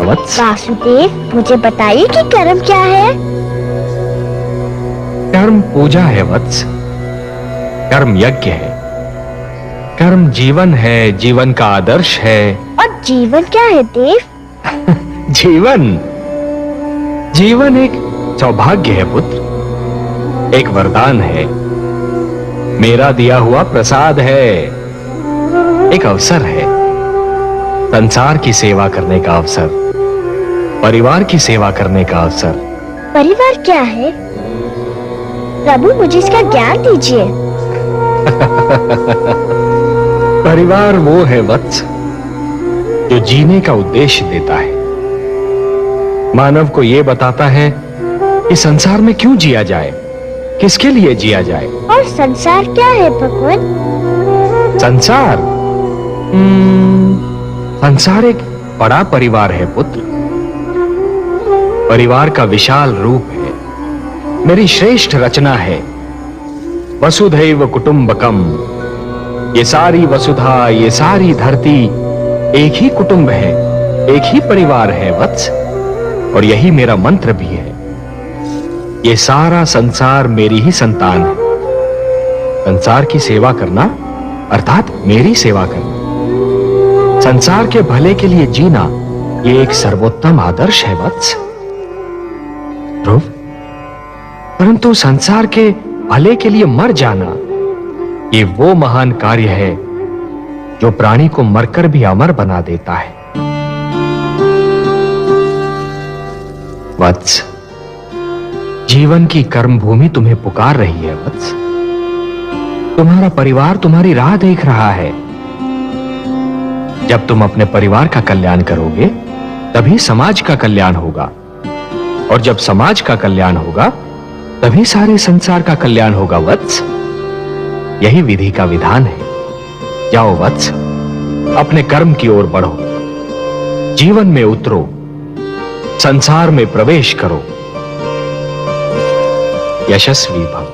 वत्स। वासुदेव, मुझे बताइए कि कर्म क्या है। कर्म पूजा है वत्स। कर्म यज्ञ है। कर्म जीवन है, जीवन का आदर्श है। और जीवन क्या है देव? जीवन जीवन एक सौभाग्य है पुत्र, एक वरदान है, मेरा दिया हुआ प्रसाद है, एक अवसर है, संसार की सेवा करने का अवसर, परिवार की सेवा करने का अवसर। परिवार क्या है? प्रभु, मुझे इसका ज्ञान दीजिए। परिवार वो है वत्स जो जीने का उद्देश्य देता है, मानव को यह बताता है कि संसार में क्यों जिया जाए, किसके लिए जिया जाए। और संसार क्या है भगवान? संसार संसार एक बड़ा परिवार है पुत्र। परिवार का विशाल रूप है, मेरी श्रेष्ठ रचना है। वसुधैव कुटुंबकम, ये सारी वसुधा, ये सारी धरती एक ही कुटुंब है, एक ही परिवार है वत्स। और यही मेरा मंत्र भी है। ये सारा संसार मेरी ही संतान है। संसार की सेवा करना अर्थात मेरी सेवा करना, संसार के भले के लिए जीना, ये एक सर्वोत्तम आदर्श है वत्स। ध्रुव, परंतु संसार के भले के लिए मर जाना, ये वो महान कार्य है जो प्राणी को मरकर भी अमर बना देता है। वत्स, जीवन की कर्म भूमि तुम्हें पुकार रही है वत्स। तुम्हारा परिवार तुम्हारी राह देख रहा है। जब तुम अपने परिवार का कल्याण करोगे, तभी समाज का कल्याण होगा, और जब समाज का कल्याण होगा, तभी सारे संसार का कल्याण होगा वत्स। यही विधि का विधान है। जाओ वत्स, अपने कर्म की ओर बढ़ो, जीवन में उतरो, संसार में प्रवेश करो। यशस्वी भव।